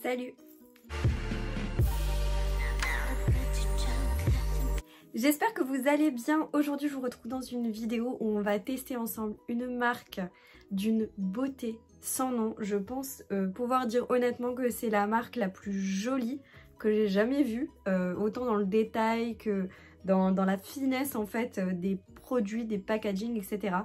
Salut! J'espère que vous allez bien. Aujourd'hui je vous retrouve dans une vidéo où on va tester ensemble une marque d'une beauté sans nom. Je pense pouvoir dire honnêtement que c'est la marque la plus jolie que j'ai jamais vue, autant dans le détail que dans la finesse en fait des produits, des packaging, etc.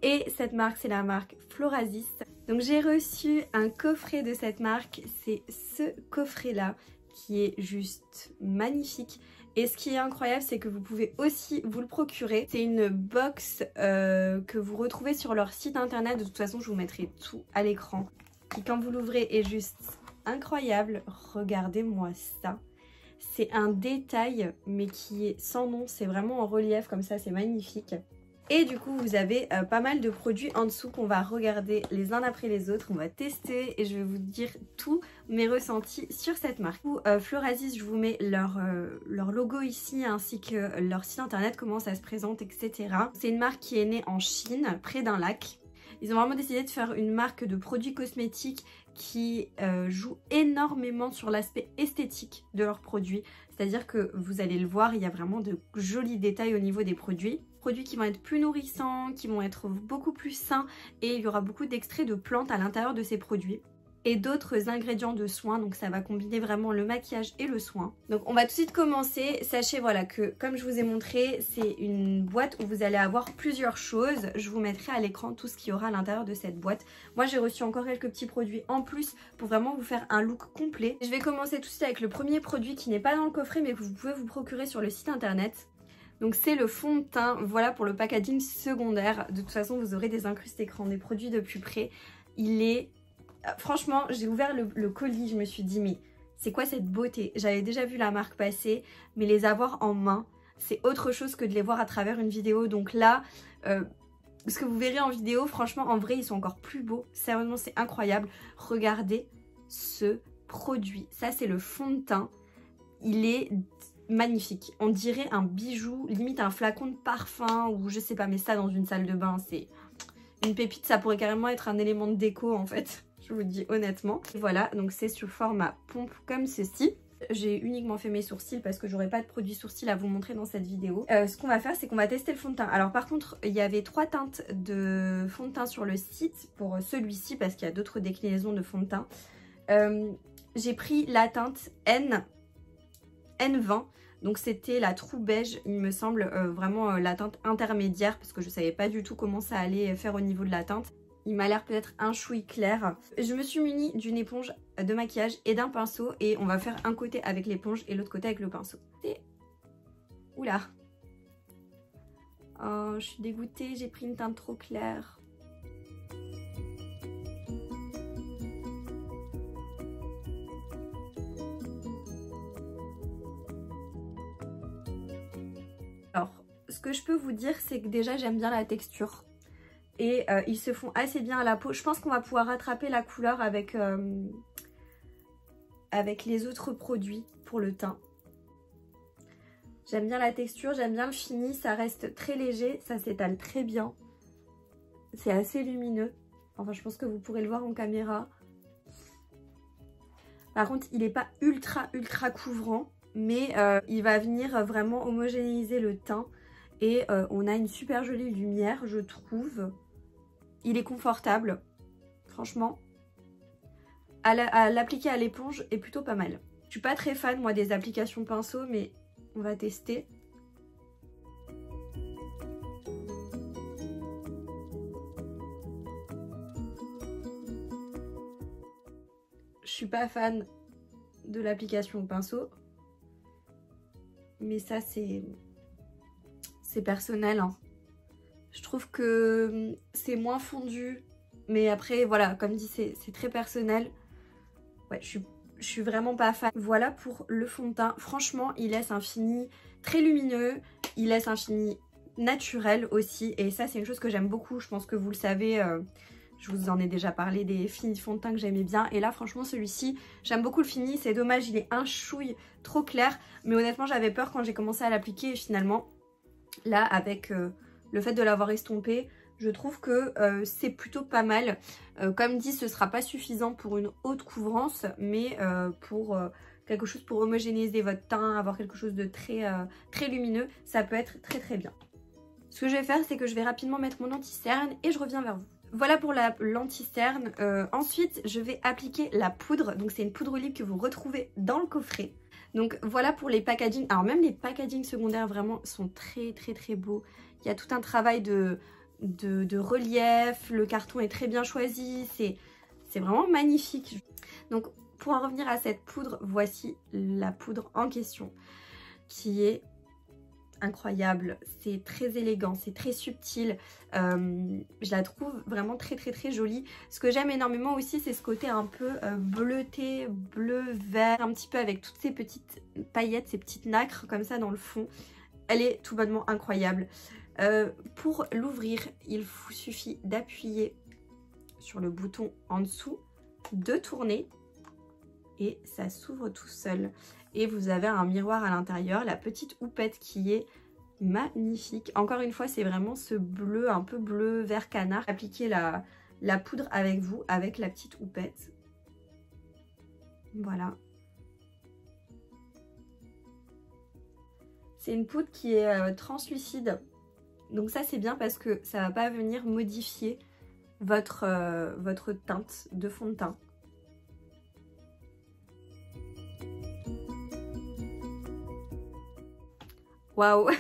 Et cette marque, c'est la marque Florasis. Donc j'ai reçu un coffret de cette marque, c'est ce coffret là qui est juste magnifique. Et ce qui est incroyable, c'est que vous pouvez aussi vous le procurer. C'est une box que vous retrouvez sur leur site internet. De toute façon, je vous mettrai tout à l'écran. Qui quand vous l'ouvrez est juste incroyable. Regardez-moi ça. C'est un détail mais qui est sans nom. C'est vraiment en relief comme ça, c'est magnifique. Et du coup, vous avez pas mal de produits en dessous qu'on va regarder les uns après les autres. On va tester et je vais vous dire tous mes ressentis sur cette marque. Florasis, je vous mets leur logo ici ainsi que leur site internet, comment ça se présente, etc. C'est une marque qui est née en Chine, près d'un lac. Ils ont vraiment décidé de faire une marque de produits cosmétiques qui joue énormément sur l'aspect esthétique de leurs produits. C'est-à-dire que vous allez le voir, il y a vraiment de jolis détails au niveau des produits. Produits qui vont être plus nourrissants, qui vont être beaucoup plus sains et il y aura beaucoup d'extraits de plantes à l'intérieur de ces produits. Et d'autres ingrédients de soins, donc ça va combiner vraiment le maquillage et le soin. Donc on va tout de suite commencer. Sachez voilà que comme je vous ai montré, c'est une boîte où vous allez avoir plusieurs choses. Je vous mettrai à l'écran tout ce qu'il y aura à l'intérieur de cette boîte. Moi j'ai reçu encore quelques petits produits en plus pour vraiment vous faire un look complet. Je vais commencer tout de suite avec le premier produit qui n'est pas dans le coffret mais que vous pouvez vous procurer sur le site internet. Donc c'est le fond de teint, voilà pour le packaging secondaire. De toute façon vous aurez des incrustes écran, des produits de plus près. Il est... Franchement j'ai ouvert le colis, je me suis dit mais c'est quoi cette beauté? J'avais déjà vu la marque passer, mais les avoir en main c'est autre chose que de les voir à travers une vidéo. Donc là, ce que vous verrez en vidéo, franchement en vrai ils sont encore plus beaux. Sérieusement c'est incroyable. Regardez ce produit, ça c'est le fond de teint. Il est... magnifique, on dirait un bijou, limite un flacon de parfum ou je sais pas, mais ça dans une salle de bain c'est une pépite, ça pourrait carrément être un élément de déco en fait, je vous le dis honnêtement. Et voilà, donc c'est sur format pompe comme ceci. J'ai uniquement fait mes sourcils parce que j'aurais pas de produit sourcils à vous montrer dans cette vidéo. Ce qu'on va faire c'est qu'on va tester le fond de teint. Alors par contre il y avait 3 teintes de fond de teint sur le site pour celui-ci parce qu'il y a d'autres déclinaisons de fond de teint. J'ai pris la teinte N20. Donc c'était la True Beige, il me semble, vraiment la teinte intermédiaire parce que je savais pas du tout comment ça allait faire au niveau de la teinte. Il m'a l'air peut-être un chouï clair. Je me suis munie d'une éponge de maquillage et d'un pinceau et on va faire un côté avec l'éponge et l'autre côté avec le pinceau. Oula. Oh, je suis dégoûtée, j'ai pris une teinte trop claire. Alors, ce que je peux vous dire, c'est que déjà j'aime bien la texture et ils se font assez bien à la peau. Je pense qu'on va pouvoir rattraper la couleur avec les autres produits pour le teint. J'aime bien la texture, j'aime bien le fini, ça reste très léger, ça s'étale très bien. C'est assez lumineux, enfin je pense que vous pourrez le voir en caméra. Par contre, il n'est pas ultra couvrant. Mais il va venir vraiment homogénéiser le teint et on a une super jolie lumière je trouve. Il est confortable, franchement. À l'appliquer à l'éponge est plutôt pas mal. Je suis pas très fan moi des applications pinceau mais on va tester. Je suis pas fan de l'application au pinceau. Mais ça c'est personnel hein. Je trouve que c'est moins fondu. Mais après voilà, comme dit c'est très personnel. Ouais, je suis vraiment pas fan. Voilà pour le fond de teint. Franchement il laisse un fini très lumineux. Il laisse un fini naturel aussi. Et ça c'est une chose que j'aime beaucoup. Je pense que vous le savez. Je vous en ai déjà parlé des finis de fond de teint que j'aimais bien. Et là franchement celui-ci, j'aime beaucoup le fini. C'est dommage, il est un chouille trop clair. Mais honnêtement j'avais peur quand j'ai commencé à l'appliquer. Et finalement là avec le fait de l'avoir estompé, Je trouve que c'est plutôt pas mal. Comme dit, ce ne sera pas suffisant pour une haute couvrance, mais pour quelque chose pour homogénéiser votre teint, avoir quelque chose de très lumineux, ça peut être très bien. Ce que je vais faire, c'est que je vais rapidement mettre mon anti-cerne et je reviens vers vous. Voilà pour l'anti-cerne. Ensuite, je vais appliquer la poudre. Donc c'est une poudre libre que vous retrouvez dans le coffret. Donc voilà pour les packaging. Alors même les packaging secondaires vraiment sont très beaux. Il y a tout un travail de relief, le carton est très bien choisi, c'est vraiment magnifique. Donc pour en revenir à cette poudre, voici la poudre en question qui est incroyable, c'est très élégant, c'est très subtil, je la trouve vraiment très jolie. Ce que j'aime énormément aussi, c'est ce côté un peu bleuté, bleu-vert, un petit peu avec toutes ces petites paillettes, ces petites nacres comme ça dans le fond. Elle est tout bonnement incroyable. Pour l'ouvrir, il vous suffit d'appuyer sur le bouton en dessous, de tourner et ça s'ouvre tout seul. Et vous avez un miroir à l'intérieur, la petite houppette qui est magnifique. Encore une fois, c'est vraiment ce bleu, un peu bleu vert canard. Appliquez la poudre avec vous, avec la petite houppette. Voilà. C'est une poudre qui est translucide. Donc ça c'est bien parce que ça va pas venir modifier votre teinte de fond de teint. Waouh!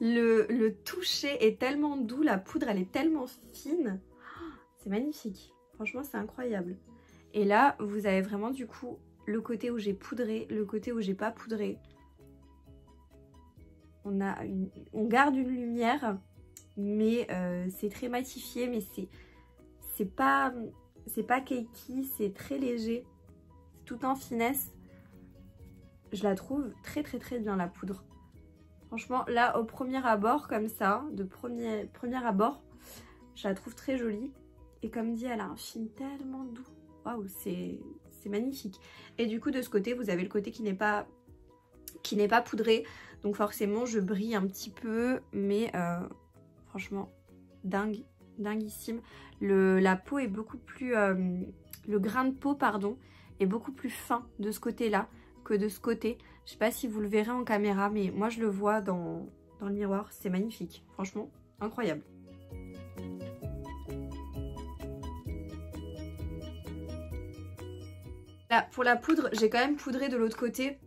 Le toucher est tellement doux, la poudre elle est tellement fine. C'est magnifique. Franchement c'est incroyable. Et là vous avez vraiment du coup le côté où j'ai poudré, le côté où j'ai pas poudré. On garde une lumière, mais c'est très matifié, mais c'est pas cakey, c'est très léger, c'est tout en finesse. Je la trouve très bien la poudre. Franchement, là au premier abord comme ça, de premier abord, je la trouve très jolie. Et comme dit, elle a un fini tellement doux. Waouh, c'est magnifique. Et du coup de ce côté, vous avez le côté qui n'est pas poudré. Donc forcément je brille un petit peu, mais franchement dinguissime. La peau est beaucoup plus, le grain de peau pardon, est beaucoup plus fin de ce côté là que de ce côté. Je sais pas si vous le verrez en caméra, mais moi je le vois dans le miroir, c'est magnifique. Franchement incroyable. Là, pour la poudre, j'ai quand même poudré de l'autre côté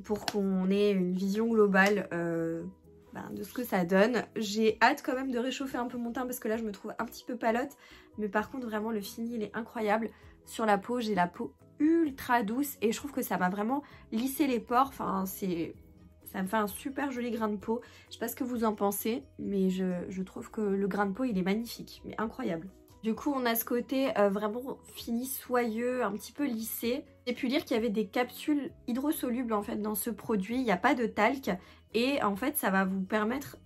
pour qu'on ait une vision globale de ce que ça donne. J'ai hâte quand même de réchauffer un peu mon teint parce que là je me trouve un petit peu palote, mais par contre vraiment le fini il est incroyable. Sur la peau, j'ai la peau ultra douce et je trouve que ça m'a vraiment lissé les pores. Enfin ça me fait un super joli grain de peau. Je sais pas ce que vous en pensez, mais je trouve que le grain de peau il est magnifique, mais incroyable. Du coup on a ce côté vraiment fini, soyeux, un petit peu lissé. J'ai pu lire qu'il y avait des capsules hydrosolubles en fait dans ce produit, il n'y a pas de talc et en fait ça va vous permettre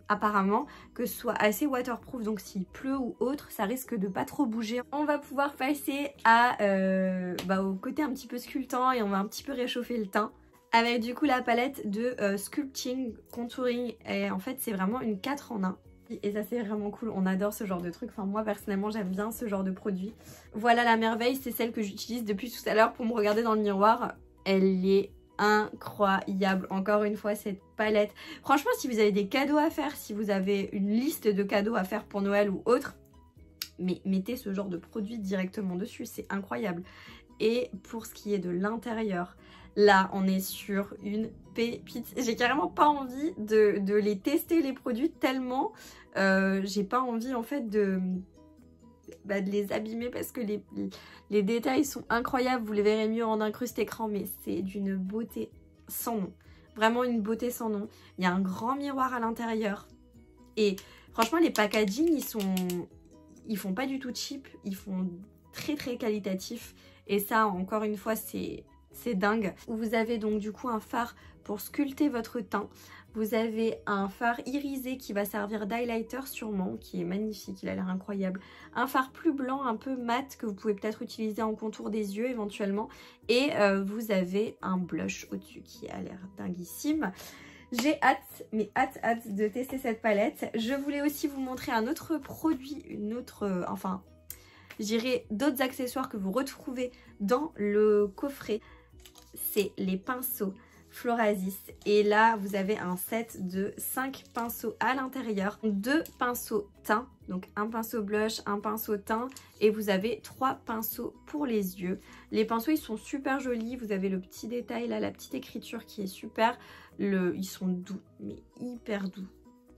apparemment que ce soit assez waterproof, donc s'il pleut ou autre ça risque de pas trop bouger. On va pouvoir passer au côté un petit peu sculptant et on va un petit peu réchauffer le teint avec du coup la palette de Sculpting Contouring et en fait c'est vraiment une 4 en 1. Et ça c'est vraiment cool, on adore ce genre de truc, enfin moi personnellement j'aime bien ce genre de produit. Voilà la merveille, c'est celle que j'utilise depuis tout à l'heure pour me regarder dans le miroir. Elle est incroyable, encore une fois cette palette. Franchement si vous avez des cadeaux à faire, si vous avez une liste de cadeaux à faire pour Noël ou autre, mais mettez ce genre de produit directement dessus, c'est incroyable. Et pour ce qui est de l'intérieur, là on est sur une pépite. J'ai carrément pas envie de les tester les produits tellement j'ai pas envie en fait de les abîmer parce que les détails sont incroyables. Vous les verrez mieux en incruste écran, mais c'est d'une beauté sans nom. Vraiment une beauté sans nom. Il y a un grand miroir à l'intérieur et franchement les packaging ils font pas du tout cheap, ils font très qualitatif et ça encore une fois c'est dingue. Vous avez donc du coup un fard pour sculpter votre teint. Vous avez un fard irisé qui va servir d'highlighter sûrement, qui est magnifique, il a l'air incroyable. Un fard plus blanc, un peu mat, que vous pouvez peut-être utiliser en contour des yeux éventuellement. Et vous avez un blush au-dessus qui a l'air dinguissime. J'ai hâte, mais hâte de tester cette palette. Je voulais aussi vous montrer un autre produit, enfin, je dirais d'autres accessoires que vous retrouvez dans le coffret. C'est les pinceaux Florasis. Et là, vous avez un set de 5 pinceaux à l'intérieur. 2 pinceaux teint, donc un pinceau blush, un pinceau teint. Et vous avez 3 pinceaux pour les yeux. Les pinceaux, ils sont super jolis. Vous avez le petit détail là, la petite écriture qui est super. Ils sont doux, mais hyper doux.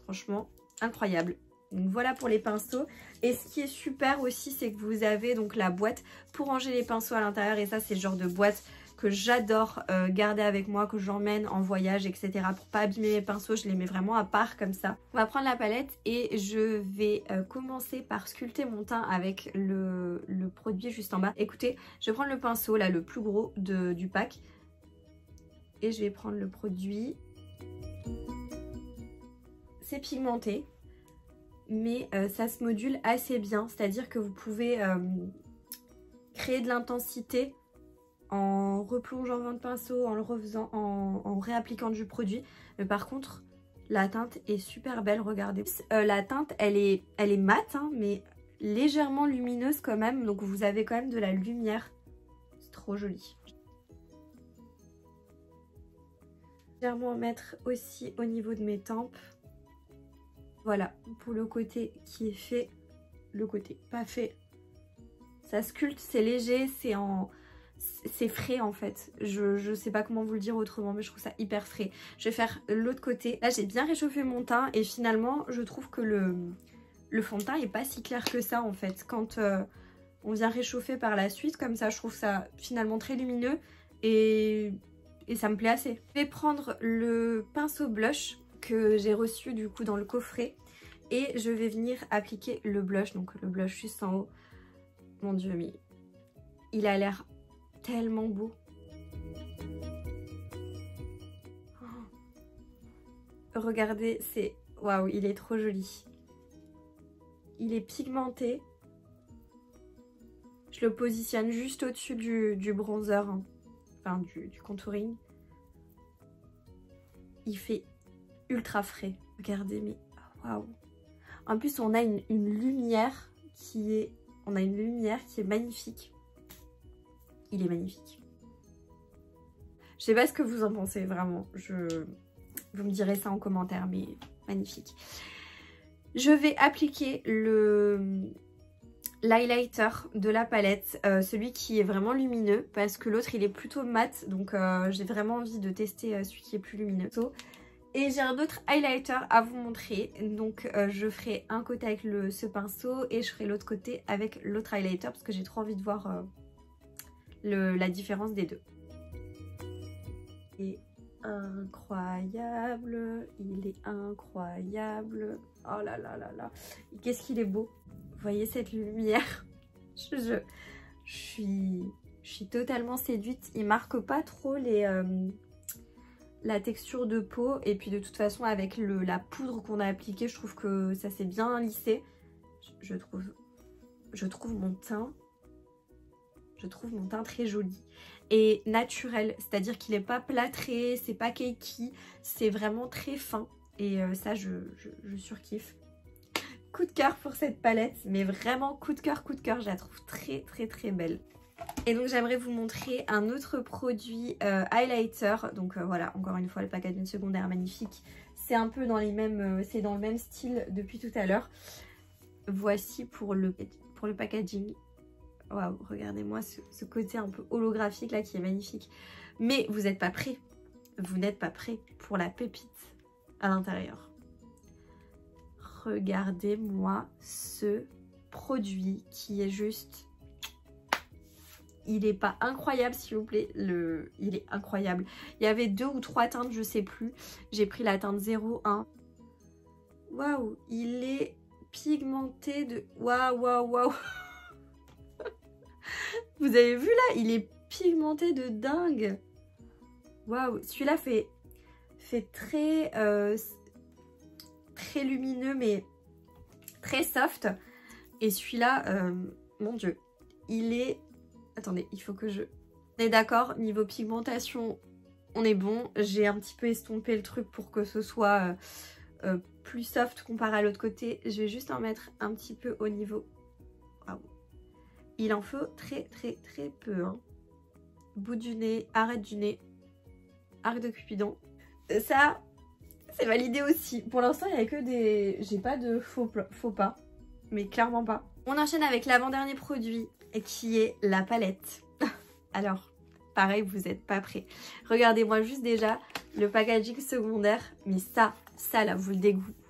Franchement, incroyable. Donc voilà pour les pinceaux. Et ce qui est super aussi, c'est que vous avez donc la boîte pour ranger les pinceaux à l'intérieur. Et ça, c'est le genre de boîte que j'adore garder avec moi, que j'emmène en voyage, etc. Pour pas abîmer mes pinceaux, je les mets vraiment à part comme ça. On va prendre la palette et je vais commencer par sculpter mon teint avec le produit juste en bas. Écoutez, je vais prendre le pinceau, là, le plus gros du pack. Et je vais prendre le produit. C'est pigmenté, mais ça se module assez bien. C'est-à-dire que vous pouvez créer de l'intensité en replongeant votre pinceau, en le refaisant, en réappliquant du produit. Mais par contre, la teinte est super belle, regardez. La teinte, elle est mate, hein, mais légèrement lumineuse quand même. Donc vous avez quand même de la lumière. C'est trop joli. Légèrement mettre aussi au niveau de mes tempes. Voilà, pour le côté qui est fait, le côté pas fait. Ça sculpte, c'est léger, c'est frais en fait. Je sais pas comment vous le dire autrement, mais je trouve ça hyper frais. Je vais faire l'autre côté. Là, j'ai bien réchauffé mon teint et finalement, je trouve que le fond de teint est pas si clair que ça en fait. Quand on vient réchauffer par la suite, comme ça, je trouve ça finalement très lumineux et ça me plaît assez. Je vais prendre le pinceau blush que j'ai reçu du coup dans le coffret et je vais venir appliquer le blush, donc le blush juste en haut. Mon dieu, mais il a l'air tellement beau. Oh. Regardez, c'est... Waouh, il est trop joli. Il est pigmenté. Je le positionne juste au-dessus du bronzer, hein. Enfin du contouring. Il fait ultra frais. Regardez, mais waouh. En plus, on a une lumière qui est... On a une lumière qui est magnifique. Il est magnifique. Je sais pas ce que vous en pensez, vraiment. Vous me direz ça en commentaire, mais magnifique. Je vais appliquer l'highlighter de la palette, celui qui est vraiment lumineux, parce que l'autre il est plutôt mat, donc j'ai vraiment envie de tester celui qui est plus lumineux. Et j'ai un autre highlighter à vous montrer, donc je ferai un côté avec ce pinceau et je ferai l'autre côté avec l'autre highlighter parce que j'ai trop envie de voir la différence des deux. Il est incroyable, il est incroyable, oh là là là là, qu'est-ce qu'il est beau. Vous voyez cette lumière, je suis totalement séduite. Il marque pas trop la texture de peau et puis de toute façon avec la poudre qu'on a appliquée, je trouve que ça s'est bien lissé. Je trouve mon teint très joli et naturel, c'est-à-dire qu'il n'est pas plâtré, c'est pas cakey, c'est vraiment très fin et ça je surkiffe. Coup de cœur pour cette palette, mais vraiment coup de cœur, je la trouve très très très belle. Et donc j'aimerais vous montrer un autre produit highlighter. Donc voilà, encore une fois le packaging secondaire magnifique. C'est un peu dans les mêmes, c'est dans le même style depuis tout à l'heure. Voici pour le packaging. Waouh, regardez-moi ce côté un peu holographique là qui est magnifique. Mais vous n'êtes pas prêts. Vous n'êtes pas prêts pour la pépite à l'intérieur. Regardez-moi ce produit qui est juste... Il est pas incroyable s'il vous plaît, il est incroyable. Il y avait 2 ou 3 teintes, je sais plus. J'ai pris la teinte 01. Waouh, il est pigmenté de... Waouh, waouh, waouh. Vous avez vu là, il est pigmenté de dingue. Waouh, celui-là fait très, très lumineux mais très soft. Et celui-là, mon dieu, il est... Attendez, il faut que je... On est d'accord, niveau pigmentation, on est bon. J'ai un petit peu estompé le truc pour que ce soit plus soft comparé à l'autre côté. Je vais juste en mettre un petit peu au niveau. Wow. Il en faut très peu. Hein. Bout du nez, arrête du nez, arc de Cupidon. Ça, c'est validé aussi. Pour l'instant, il n'y a que des... J'ai pas de faux pas, mais clairement pas. On enchaîne avec l'avant-dernier produit qui est la palette. Alors, pareil, vous n'êtes pas prêts. Regardez-moi juste déjà le packaging secondaire. Mais ça là,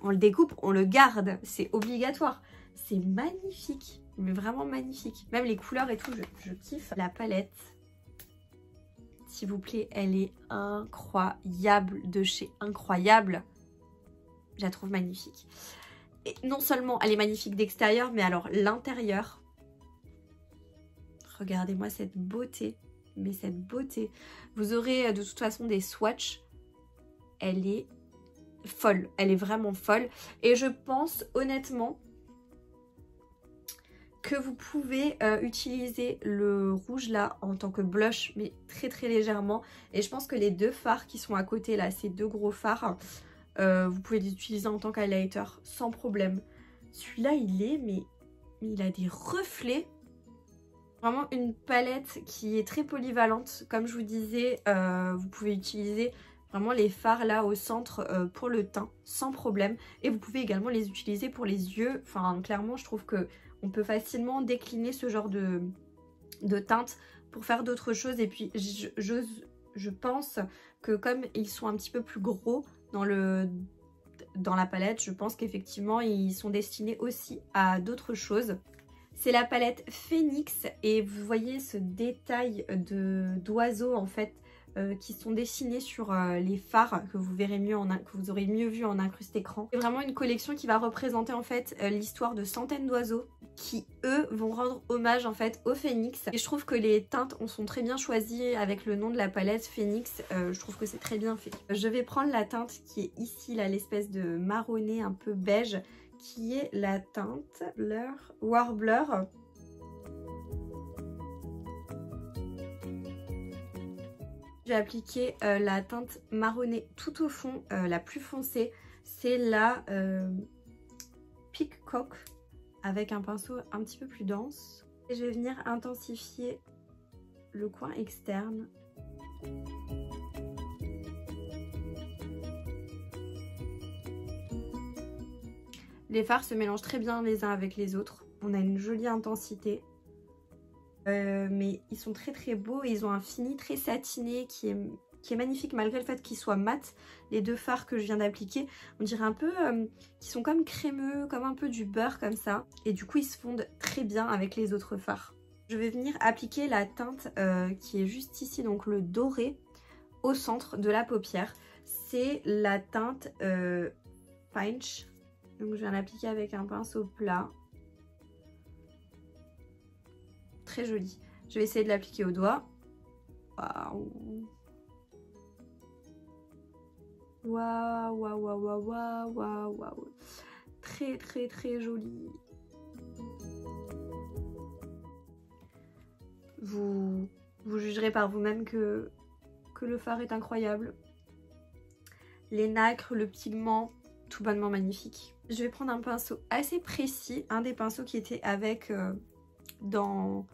on le découpe, on le garde. C'est obligatoire. C'est magnifique, mais vraiment magnifique. Même les couleurs et tout, je kiffe. La palette, s'il vous plaît, elle est incroyable de chez Incroyable. Je la trouve magnifique. Et non seulement elle est magnifique d'extérieur, mais alors l'intérieur. Regardez-moi cette beauté. Mais cette beauté. Vous aurez de toute façon des swatchs. Elle est folle. Elle est vraiment folle. Et je pense honnêtement que vous pouvez utiliser le rouge là en tant que blush, mais très légèrement. Et je pense que les deux fards qui sont à côté là, ces deux gros fards, vous pouvez les utiliser en tant qu'highlighter sans problème. Celui-là mais il a des reflets. Vraiment une palette qui est très polyvalente. Comme je vous disais, vous pouvez utiliser vraiment les fards là au centre pour le teint sans problème. Et vous pouvez également les utiliser pour les yeux. Enfin clairement je trouve que on peut facilement décliner ce genre de teinte pour faire d'autres choses. Et puis je pense que comme ils sont un petit peu plus gros dans la palette, je pense qu'effectivement ils sont destinés aussi à d'autres choses. C'est la palette Phoenix et vous voyez ce détail d'oiseaux en fait qui sont dessinés sur les fards que vous verrez mieux que vous aurez mieux vu en incruste écran. C'est vraiment une collection qui va représenter en fait l'histoire de centaines d'oiseaux qui eux vont rendre hommage en fait au phénix. Et je trouve que les teintes sont très bien choisies avec le nom de la palette Phoenix. Je trouve que c'est très bien fait. Je vais prendre la teinte qui est ici là, l'espèce de marronné un peu beige, qui est la teinte Warbler. Je vais appliquer la teinte marronnée tout au fond, la plus foncée. C'est la Peacock avec un pinceau un petit peu plus dense. Et je vais venir intensifier le coin externe. Les fards se mélangent très bien les uns avec les autres. On a une jolie intensité. Mais ils sont très beaux et ils ont un fini très satiné qui est magnifique malgré le fait qu'ils soient mat. Les deux fards que je viens d'appliquer, on dirait un peu qu'ils sont comme crémeux, comme un peu du beurre comme ça. Et du coup ils se fondent très bien avec les autres fards. Je vais venir appliquer la teinte qui est juste ici, donc le doré, au centre de la paupière. C'est la teinte Pinch. Donc je viens l'appliquer avec un pinceau plat. Très joli. Je vais essayer de l'appliquer au doigt. Waouh. Waouh. Très joli. Vous jugerez par vous-même que le fard est incroyable. Les nacres, le pigment, tout bonnement magnifique. Je vais prendre un pinceau assez précis, un des pinceaux qui était avec dans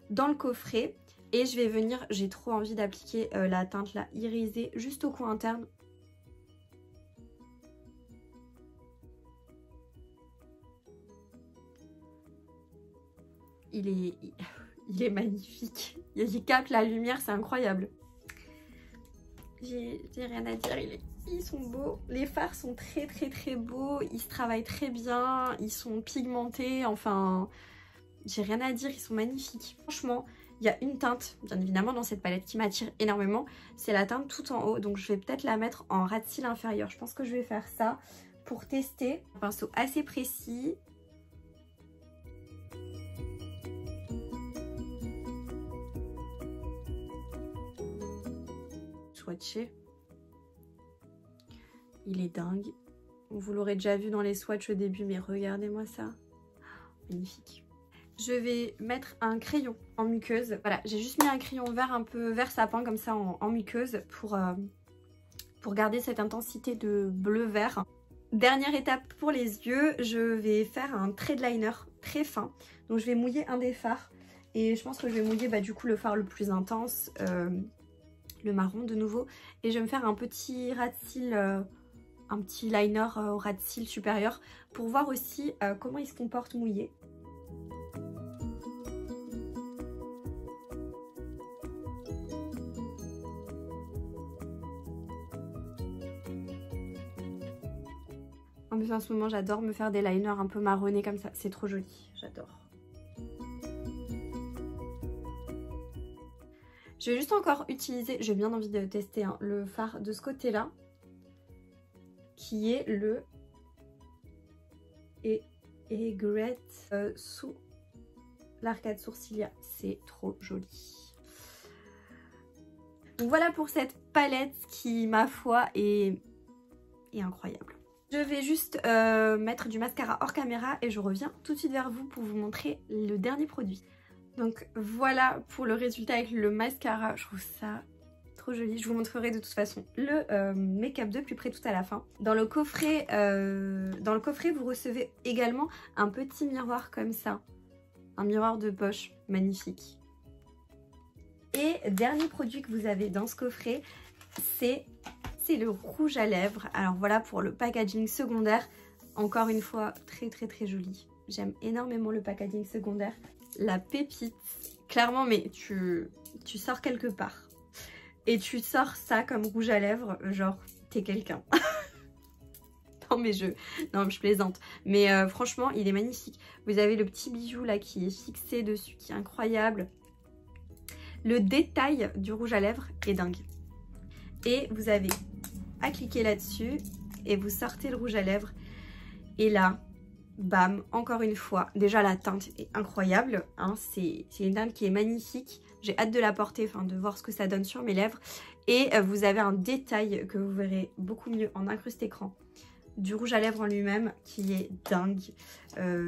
le coffret, et je vais venir, j'ai trop envie d'appliquer la teinte là irisée juste au coin interne. Il est magnifique. Il capte la lumière, c'est incroyable. J'ai rien à dire, ils sont beaux. Les fards sont très beaux, ils se travaillent très bien, ils sont pigmentés, enfin j'ai rien à dire, ils sont magnifiques. Franchement, il y a une teinte, bien évidemment, dans cette palette qui m'attire énormément, c'est la teinte tout en haut, donc je vais peut-être la mettre en ras de cils inférieur. Je pense que je vais faire ça pour tester. Un pinceau assez précis. Swatché. Il est dingue. Vous l'aurez déjà vu dans les swatchs au début, mais regardez-moi ça. Magnifique. je vais mettre un crayon en muqueuse. Voilà, j'ai juste mis un crayon vert un peu vert sapin comme ça en muqueuse pour garder cette intensité de bleu-vert. Dernière étape pour les yeux, je vais faire un trait de liner très fin. Donc je vais mouiller un des fards et je pense que je vais mouiller du coup le fard le plus intense, le marron de nouveau. Et je vais me faire un petit ras de cils, un petit liner au ras de cils supérieur pour voir aussi comment il se comporte mouillé. En plus en ce moment j'adore me faire des liners un peu marronnés comme ça, c'est trop joli, j'adore. Je vais juste encore utiliser, j'ai bien envie de tester hein, le fard de ce côté là, qui est le Aigrette sous l'arcade sourcilière, c'est trop joli. Donc voilà pour cette palette qui ma foi est incroyable. Je vais juste mettre du mascara hors caméra et je reviens tout de suite vers vous pour vous montrer le dernier produit. Donc voilà pour le résultat avec le mascara, je trouve ça trop joli. Je vous montrerai de toute façon le make-up de plus près tout à la fin. Dans le coffret, vous recevez également un petit miroir comme ça. Un miroir de poche magnifique. Et dernier produit que vous avez dans ce coffret, c'est le rouge à lèvres. Alors voilà pour le packaging secondaire. Encore une fois, très joli. J'aime énormément le packaging secondaire. La pépite. Clairement, mais tu sors quelque part. Et tu sors ça comme rouge à lèvres, genre t'es quelqu'un. Non mais je plaisante. Mais franchement, il est magnifique. Vous avez le petit bijou là qui est fixé dessus, qui est incroyable. Le détail du rouge à lèvres est dingue. Et vous avez à cliquer là-dessus et vous sortez le rouge à lèvres. Et là, bam, encore une fois, déjà la teinte est incroyable. Hein, c'est une teinte qui est magnifique. J'ai hâte de la porter, enfin de voir ce que ça donne sur mes lèvres. Et vous avez un détail que vous verrez beaucoup mieux en incruste écran du rouge à lèvres en lui-même qui est dingue.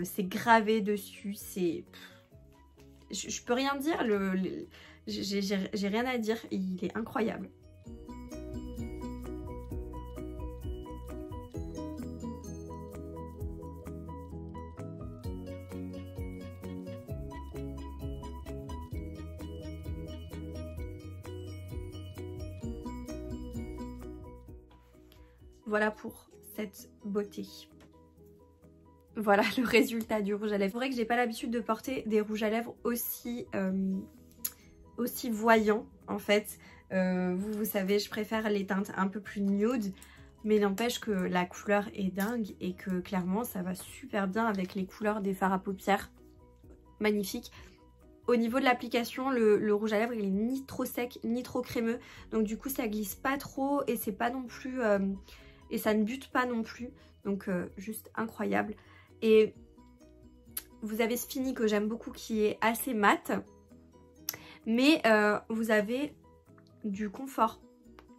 C'est gravé dessus, c'est... Je peux rien dire, j'ai rien à dire, il est incroyable. Voilà pour cette beauté. Voilà le résultat du rouge à lèvres. C'est vrai que j'ai pas l'habitude de porter des rouges à lèvres aussi voyants en fait. Vous savez, je préfère les teintes un peu plus nude. Mais n'empêche que la couleur est dingue et que clairement ça va super bien avec les couleurs des fards à paupières. Magnifique. Au niveau de l'application, le rouge à lèvres il est ni trop sec ni trop crémeux. Donc du coup ça glisse pas trop et c'est pas non plus... et ça ne bute pas non plus. Donc juste incroyable. Et vous avez ce fini que j'aime beaucoup qui est assez mat. Mais vous avez du confort.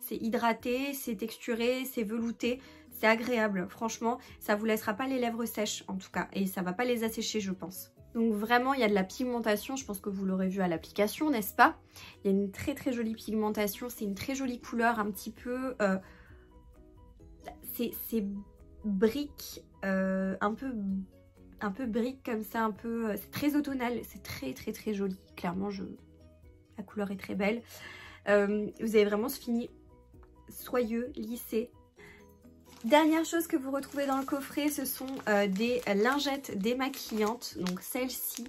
C'est hydraté, c'est texturé, c'est velouté. C'est agréable. Franchement, ça vous laissera pas les lèvres sèches en tout cas. Et ça va pas les assécher je pense. Donc vraiment il y a de la pigmentation, je pense que vous l'aurez vu à l'application, n'est-ce pas? Il y a une très jolie pigmentation, c'est une très jolie couleur, un petit peu... c'est brique, un peu brique comme ça, un peu... c'est très automnal, c'est très joli. Clairement, la couleur est très belle. Vous avez vraiment ce fini soyeux, lissé. Dernière chose que vous retrouvez dans le coffret, ce sont des lingettes démaquillantes, donc celles-ci.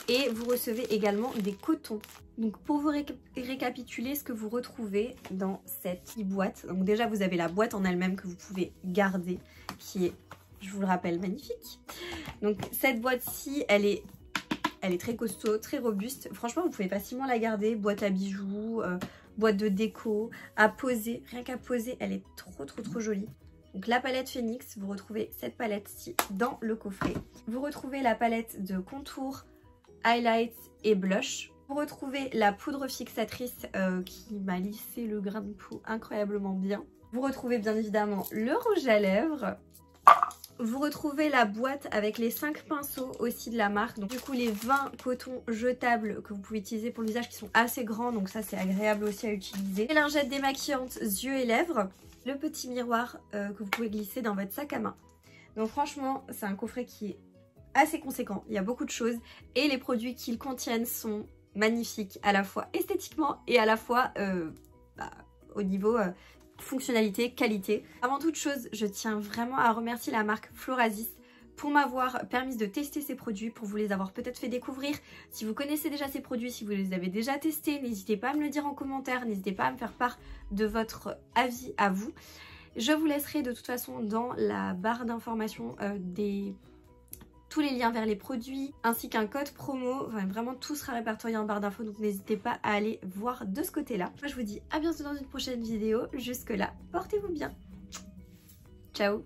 Et vous recevez également des cotons. Donc pour vous récapituler ce que vous retrouvez dans cette boîte. Donc déjà vous avez la boîte en elle-même que vous pouvez garder, qui est, je vous le rappelle, magnifique. Donc cette boîte-ci, elle est très costaud, très robuste. Franchement vous pouvez facilement la garder, boîte à bijoux, boîte de déco, à poser. Rien qu'à poser, elle est trop jolie. Donc la palette Phoenix, vous retrouvez cette palette-ci dans le coffret. Vous retrouvez la palette de contour, highlight et blush. Vous retrouvez la poudre fixatrice qui m'a lissé le grain de peau incroyablement bien. Vous retrouvez bien évidemment le rouge à lèvres. Vous retrouvez la boîte avec les 5 pinceaux aussi de la marque. Donc du coup les 20 cotons jetables que vous pouvez utiliser pour le visage qui sont assez grands. Donc ça c'est agréable aussi à utiliser. Les lingettes démaquillantes yeux et lèvres. Le petit miroir que vous pouvez glisser dans votre sac à main. Donc franchement c'est un coffret qui est assez conséquent. Il y a beaucoup de choses. Et les produits qu'ils contiennent sont magnifiques à la fois esthétiquement et à la fois au niveau... fonctionnalité, qualité. Avant toute chose, je tiens vraiment à remercier la marque Florasis pour m'avoir permis de tester ces produits, pour vous les avoir peut-être fait découvrir. Si vous connaissez déjà ces produits, si vous les avez déjà testés, n'hésitez pas à me le dire en commentaire, n'hésitez pas à me faire part de votre avis à vous. Je vous laisserai de toute façon dans la barre d'informations tous les liens vers les produits ainsi qu'un code promo. Enfin, vraiment tout sera répertorié en barre d'infos, donc n'hésitez pas à aller voir de ce côté là. Moi je vous dis à bientôt dans une prochaine vidéo. Jusque là, portez-vous bien. Ciao.